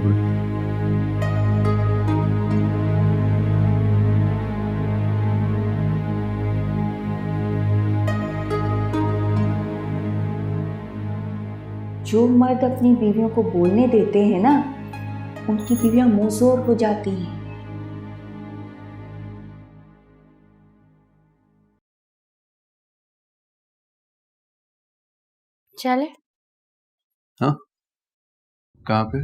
Good. जो मर्द अपनी बीवियों को बोलने देते हैं ना, उनकी बीवियां मुंहजोर हो जाती हैं। चले? हाँ, कहाँ पे?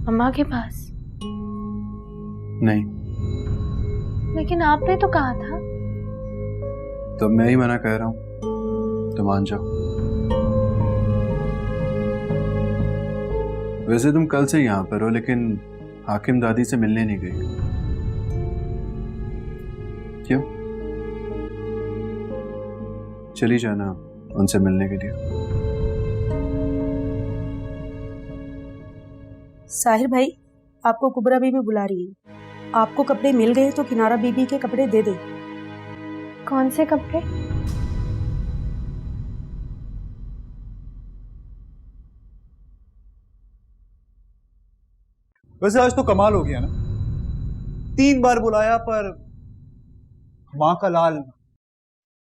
अम्मा के पास। नहीं, लेकिन आपने तो कहा था। तो मैं ही मना कर रहा हूँ, तो मान जाओ। वैसे तुम कल से यहाँ पर हो, लेकिन हाकिम दादी से मिलने नहीं गई। क्यों? चली जाना उनसे मिलने के लिए। साहिर भाई, आपको कुबरा बीबी बुला रही है। आपको कपड़े मिल गए तो किनारा बीबी के कपड़े दे दे। कौन से कपड़े? वैसे आज तो कमाल हो गया ना, 3 बार बुलाया पर माँ का लाल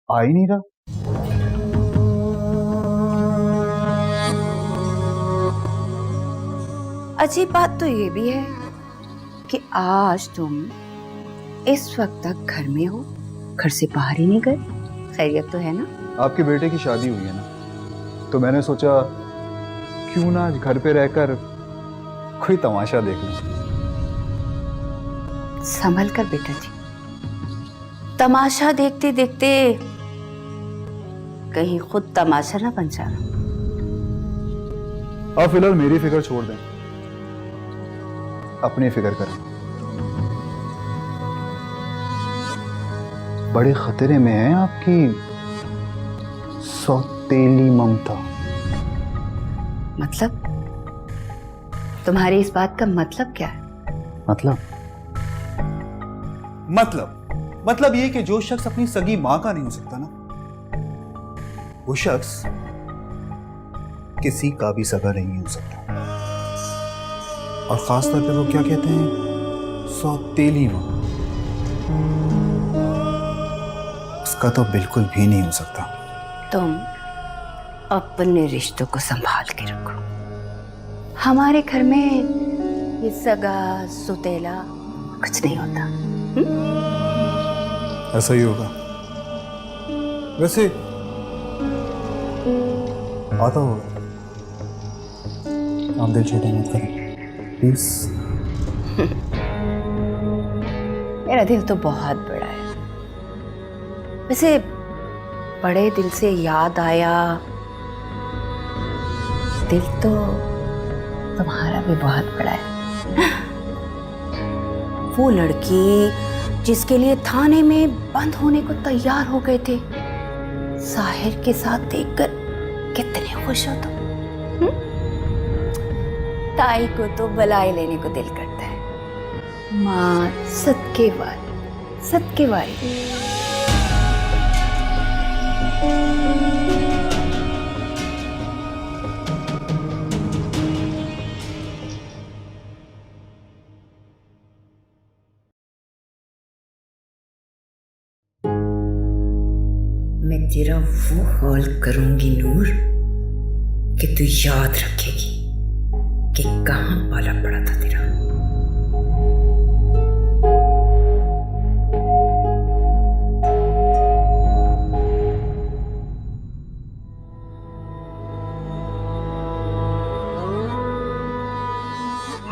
आ ही नहीं रहा। अजीब बात तो ये भी है कि आज तुम इस वक्त तक घर में हो, घर से बाहर ही नहीं गए। खैरियत तो है ना? आपके बेटे की शादी हुई है ना, तो मैंने सोचा क्यों ना आज घर पे रहकर कोई तमाशा देख लूं। संभल कर बेटा जी, तमाशा देखते देखते कहीं खुद तमाशा ना बन जाना। आप फिलहाल मेरी फिक्र छोड़ दें, अपनी फिक्र करें। बड़े खतरे में है आपकी सौतेली ममता। मतलब? तुम्हारी इस बात का मतलब क्या है? मतलब ये कि जो शख्स अपनी सगी मां का नहीं हो सकता ना, वो शख्स किसी का भी सगा नहीं हो सकता। और खास तौर पे वो क्या कहते हैं, सौतेली मां, उसका तो बिल्कुल भी नहीं हो सकता। तुम अपने रिश्तों को संभाल के रखो। हमारे घर में ये सगा सुतेला कुछ नहीं होता। ऐसा ही होगा। वैसे आता होगा। आप दिल छोटा मत करें प्लीज। मेरा दिल तो बहुत बड़ा है। वैसे बड़े दिल से याद आया, दिल तो तुम्हारा भी बहुत बड़ा है। वो लड़की जिसके लिए थाने में बंद होने को तैयार हो गए थे, साहिर के साथ देखकर कितने खुश हो तुम। ताई को तो बलाई लेने को दिल करता है। माँ सदके वाली। मैं तेरा वो हाल करूंगी नूर कि तू याद रखेगी कि कहां पाला पड़ा था तेरा।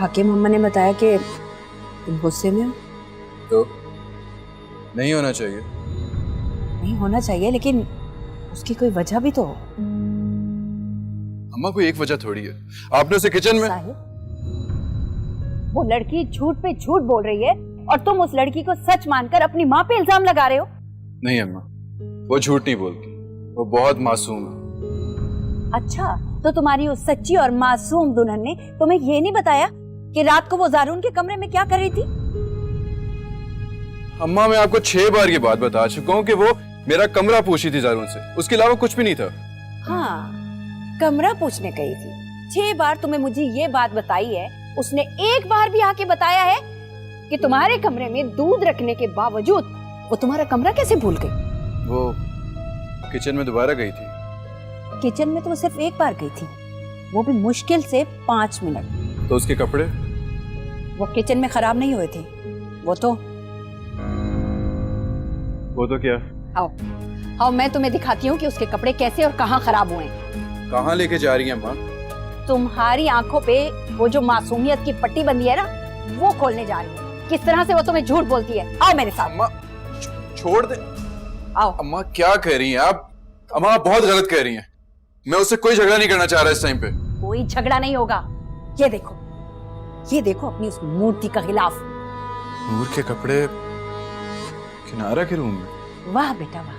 हाकिम अम्मा ने बताया कि तुम गुस्से में हो। तो नहीं होना चाहिए। नहीं होना चाहिए, लेकिन उसकी कोई वजह भी तो हो। अम्मा कोई एक वजह थोड़ी है, आपने उसे किचन में। साहिब, वो लड़की झूठ पे झूठ बोल रही है और तुम उस लड़की को सच मानकर अपनी माँ पे इल्जाम लगा रहे हो। नहीं अम्मा, वो झूठ नहीं बोलती, वो बहुत मासूम है। अच्छा, तो तुम्हारी उस सच्ची और मासूम दुल्हन ने तुम्हें ये नहीं बताया कि रात को वो जारून के कमरे में क्या कर रही थी? अम्मा मैं आपको 6 बार की बात बता चुका हूँ कि वो मेरा कमरा पूछी थी जारून से, उसके अलावा कुछ भी नहीं था। हाँ, कमरा पूछने गई थी, 6 बार तुम्हें मुझे ये बात बताई है, उसने एक बार भी आके बताया है कि तुम्हारे कमरे में दूध रखने के बावजूद वो तुम्हारा कमरा कैसे भूल गई? वो किचन में दोबारा गई थी। किचन में तो वो सिर्फ एक बार गई थी, वो भी मुश्किल से 5 मिनट। तो उसके कपड़े? वो किचन में खराब नहीं हुए थे। वो तो क्या? आओ मैं तुम्हें दिखाती हूँ कि उसके कपड़े कैसे और कहाँ खराब हुए हैं। कहाँ लेके जा रही हैं माँ? तुम्हारी आंखों पे वो जो मासूमियत की पट्टी बंधी है ना, वो खोलने जा रही है। किस तरह से वो तुम्हें झूठ बोलती है। आओ मेरे साथ। अम्मा छोड़ दे। आओ। अम्मा क्या कह रही हैं आप? अम्मा आप बहुत गलत कह रही हैं। मैं उससे कोई झगड़ा नहीं करना चाह रहा इस टाइम पे। कोई झगड़ा नहीं होगा। ये देखो अपनी उस मूर्ति का खिलाफ। नूर के कपड़े किनारा के रूम में? वाह बेटा वाह,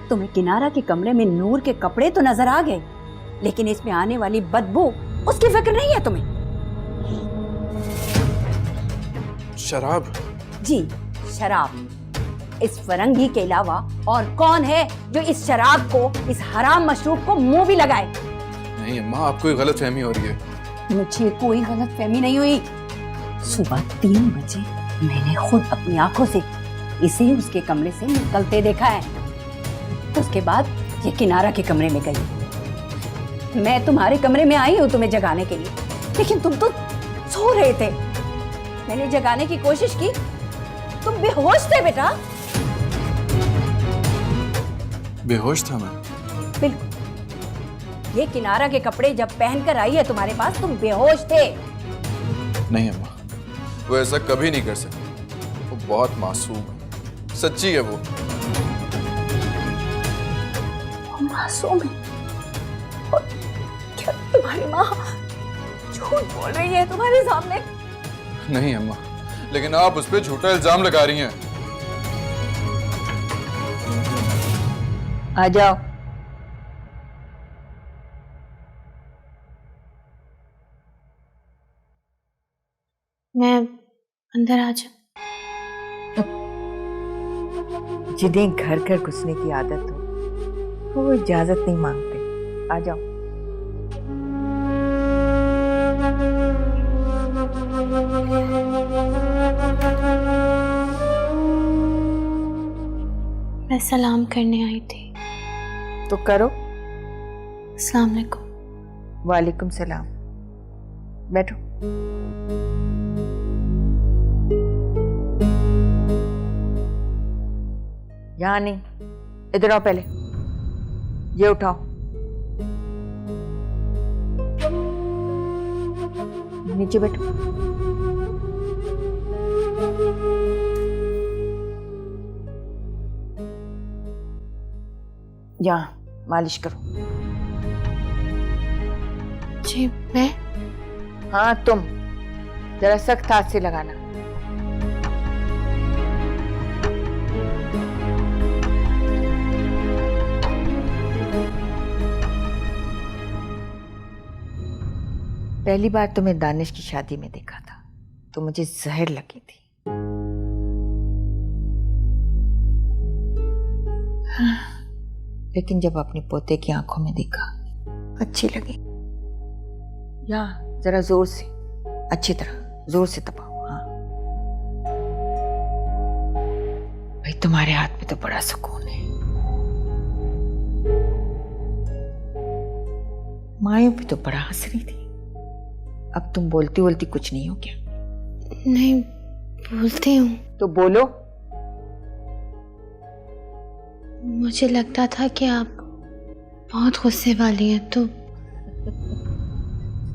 तुम्हें किनारा के कमरे में नूर के कपड़े तो नजर आ गए, लेकिन इसमें आने वाली बदबू उसकी फिक्र नहीं है तुम्हें। शराब? जी शराब। इस फरंगी के अलावा और कौन है जो इस शराब को, इस हराम मशरूब को मुंह भी लगाए? नहीं अम्मा, आपको कोई गलत फहमी हो रही है। मुझे कोई गलत फहमी नहीं हुई। सुबह 3 बजे मैंने खुद अपनी आंखों से इसे उसके कमरे से निकलते देखा है। उसके बाद ये किनारा के कमरे में गई। मैं तुम्हारे कमरे में आई हूँ तुम्हें जगाने के लिए, लेकिन तुम तो सो रहे थे। मैंने जगाने की कोशिश की, तुम बेहोश थे बेटा। बेहोश था मैं? बिल्कुल। ये किनारा के कपड़े जब पहनकर आई है तुम्हारे पास, तुम बेहोश थे। नहीं अम्मा, वो ऐसा कभी नहीं कर सकती। वो बहुत मासूम है, सच्ची है वो। मासूम है? और क्या तुम्हारी माँ झूठ बोल रही है तुम्हारे सामने? नहीं अम्मा, लेकिन आप उस पर झूठा इल्जाम लगा रही हैं। आ जाओ। मैं अंदर आ जाऊं? जिन्हें घर घर घुसने की आदत हो वो इजाजत नहीं मांगते। आ जाओ। मैं सलाम करने आई थी। तो करो। अस्सलाम वालेकुम। वालेकुम सलाम। बैठो। यहाँ नहीं, इधर आओ। पहले ये उठाओ। नीचे बैठो। यहाँ मालिश करो। जी मैं? हाँ तुम, जरा सख्त हाथ से लगाना। पहली बार तुम्हें दानिश की शादी में देखा था तो मुझे जहर लगी थी। लेकिन जब अपने पोते की आंखों में देखा अच्छी लगी। यहाँ जरा जोर से, अच्छी तरह जोर से दबाओ। हाँ भाई, तुम्हारे हाथ में तो बड़ा सुकून है। मायूं भी तो बड़ा हंस रही थी। अब तुम बोलती बोलती कुछ नहीं हो क्या? नहीं, बोलती हूँ। तो बोलो। मुझे लगता था कि आप बहुत गुस्से वाली हैं तो।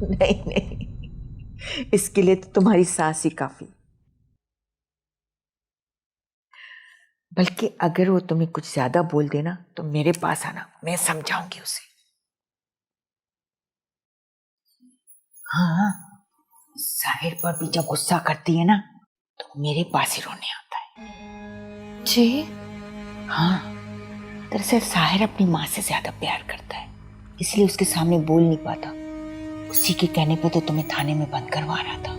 नहीं नहीं, इसके लिए तो तुम्हारी सास ही काफी। बल्कि अगर वो तुम्हें कुछ ज्यादा बोल देना तो मेरे पास आना, मैं समझाऊंगी उसे। हाँ, साहिर पर भी जब गुस्सा करती है ना तो मेरे पास ही रोने आता है। जी? हाँ, दरअसल साहिर अपनी माँ से ज्यादा प्यार करता है, इसलिए उसके सामने बोल नहीं पाता। उसी के कहने पे तो तुम्हें थाने में बंद करवा रहा था।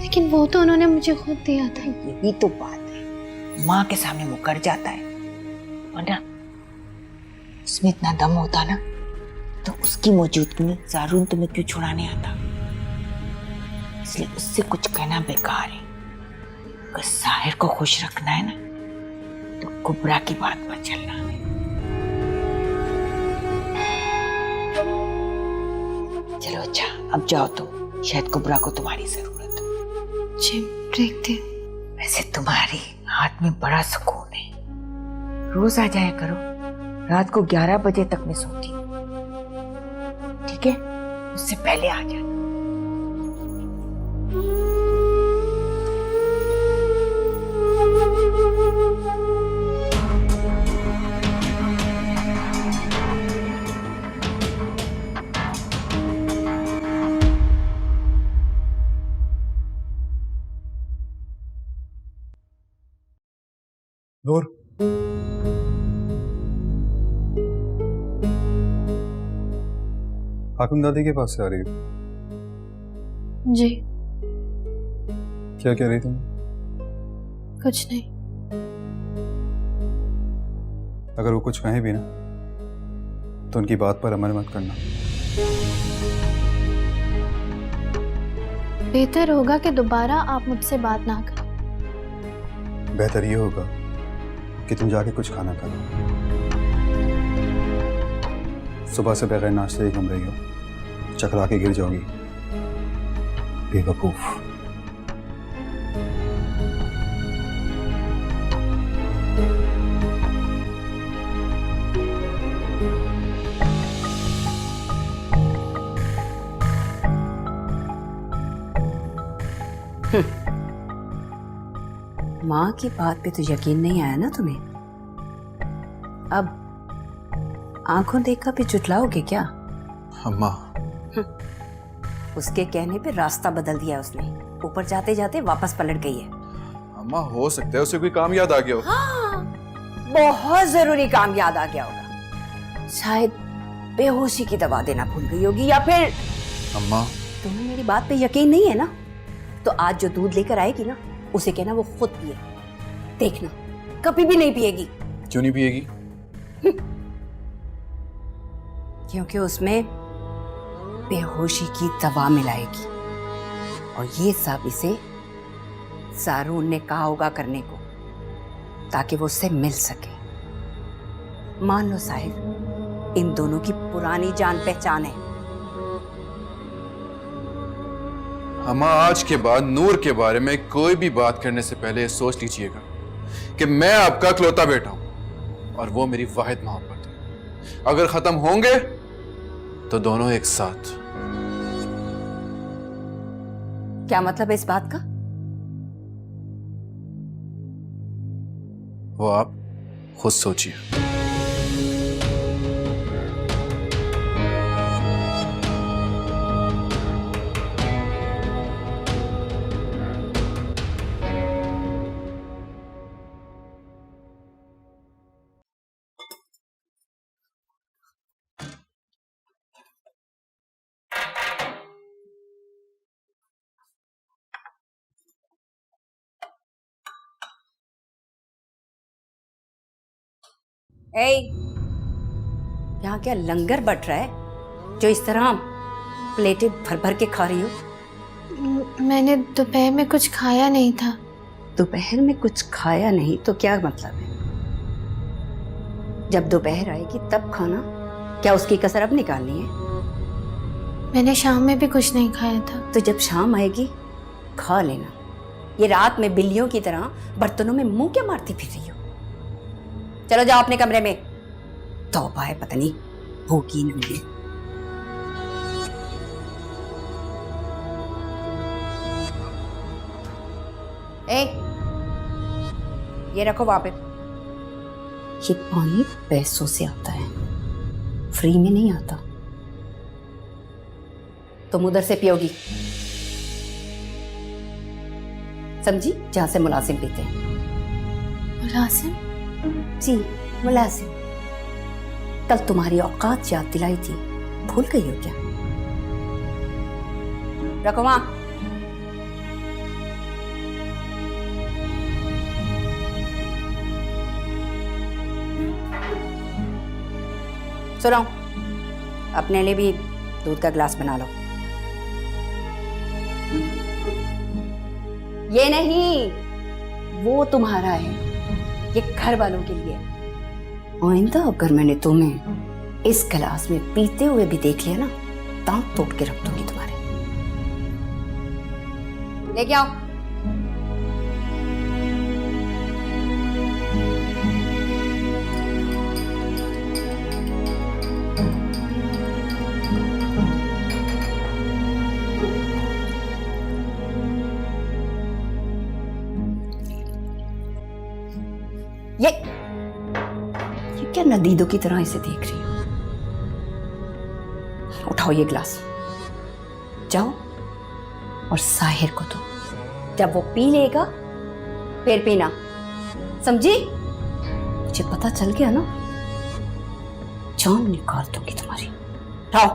लेकिन वो तो उन्होंने मुझे खुद दिया था। यही तो बात है, माँ के सामने मुकर जाता है, वरना उसमें इतना दम होता ना तो उसकी मौजूदगी में जारून तुम्हें क्यों छुड़ाने आता? इसलिए उससे कुछ कहना बेकार है। अगर साहिर को खुश रखना है ना तो कुबरा की बात पर चलना। चलो अच्छा, अब जाओ तुम, शायद कुबरा को तुम्हारी जरूरत हो। जी देखते। वैसे तुम्हारे हाथ में बड़ा सुकून है। रोज आ जाया करो, रात को 11 बजे तक मैं सोती हूँ, ठीक है? उससे पहले आ जाना। नूर, हाकिम दादी के पास से आ रही हो? जी क्या कह रही तुम? कुछ नहीं। अगर वो कुछ कहें भी ना तो उनकी बात पर अमल मत करना। बेहतर होगा कि दोबारा आप मुझसे बात ना करें। बेहतर ये होगा कि तुम जाके कुछ खाना खा लो। सुबह से बगैर नाश्ते ही घूम रही हो, चकरा के गिर जाओगी, बेवकूफ। माँ की बात पे तो यकीन नहीं आया ना तुम्हें? अब आंखों देखकर भी जुटलाओगे क्या? अम्मा, उसके कहने पे रास्ता बदल दिया उसने, ऊपर जाते जाते वापस पलट गई है। अम्मा हो सकता है उसे कोई काम याद आ गया हो। हाँ, बहुत जरूरी काम याद आ गया होगा। शायद बेहोशी की दवा देना भूल गई होगी, या फिर अम्मा, तुम्हें मेरी बात पे यकीन नहीं है ना, तो आज जो दूध लेकर आएगी ना, उसे कहना वो खुद पिए। देखना कभी भी नहीं पिएगी। क्यों नहीं पिएगी? क्योंकि उसमें बेहोशी की दवा मिलाएगी, और ये सब इसे सारून ने कहा होगा करने को, ताकि वो उससे मिल सके। मान लो साहिब, इन दोनों की पुरानी जान पहचान है। अम्मा, आज के बाद नूर के बारे में कोई भी बात करने से पहले सोच लीजिएगा कि मैं आपका इकलौता बेटा हूं और वो मेरी वाहिद मोहब्बत है। अगर खत्म होंगे तो दोनों एक साथ। क्या मतलब है इस बात का? वो आप खुद सोचिए। यहाँ क्या लंगर बट रहा है जो इस तरह प्लेटें भर भर के खा रही हो? मैंने दोपहर में कुछ खाया नहीं था। दोपहर में कुछ खाया नहीं तो क्या मतलब है? जब दोपहर आएगी तब खाना। क्या उसकी कसर अब निकालनी है? मैंने शाम में भी कुछ नहीं खाया था। तो जब शाम आएगी खा लेना। ये रात में बिल्लियों की तरह बर्तनों में मुंह क्या मारती फिर रही हो? चलो जाओ अपने कमरे में। तौबा है, पता नहीं होगी नहीं। ये रखो वहां पे। ये पानी पैसों से आता है, फ्री में नहीं आता। तुम उधर से पियोगी, समझी? जहां से मुलाजिम पीते हैं। मुलाजिम? जी मुलाजिम। कल तुम्हारी औकात याद दिलाई थी, भूल गई हो क्या? रखो वहां। सुनो, अपने लिए भी दूध का गिलास बना लो। ये नहीं, वो तुम्हारा है, ये घर वालों के लिए। आइंदा अगर मैंने तुम्हें इस गिलास में पीते हुए भी देख लिया ना, दांत तोड़ के रख दूंगी तुम्हारे। लेके आओ। ये क्या नदीदों की तरह इसे देख रही हो? उठाओ ये गिलास, जाओ और साहिर को दो। जब वो पी लेगा फिर पीना, समझी? मुझे पता चल गया ना, जान निकाल दूंगी तुम्हारी। उठाओ।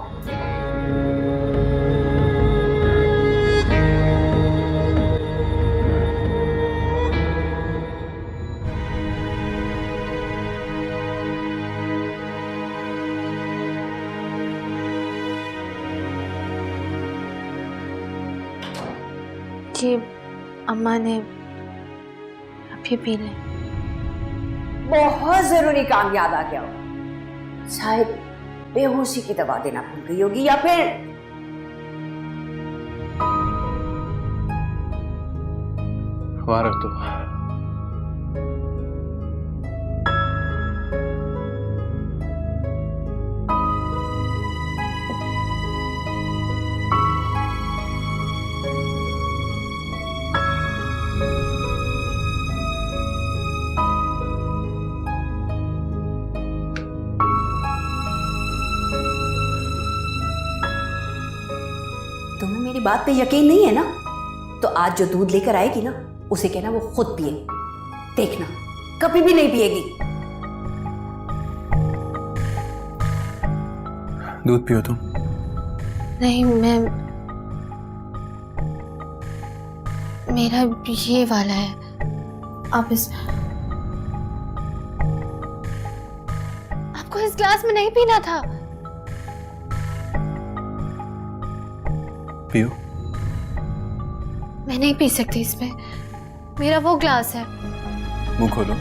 जी अम्मा ने अभी पी ले। बहुत जरूरी काम याद आ गया हो, शायद बेहोशी की दवा देना भूल गई होगी, या फिर हमारा तो तुम्हें मेरी बात पे यकीन नहीं है ना, तो आज जो दूध लेकर आएगी ना, उसे कहना वो खुद पिए। देखना कभी भी नहीं पिएगी। दूध पियो तुम। नहीं, मैं मेरा ये वाला है। आप आपको इस ग्लास में नहीं पीना था। पियो। मैं नहीं पी सकती इसमें, मेरा वो ग्लास है। मुंह खोलो।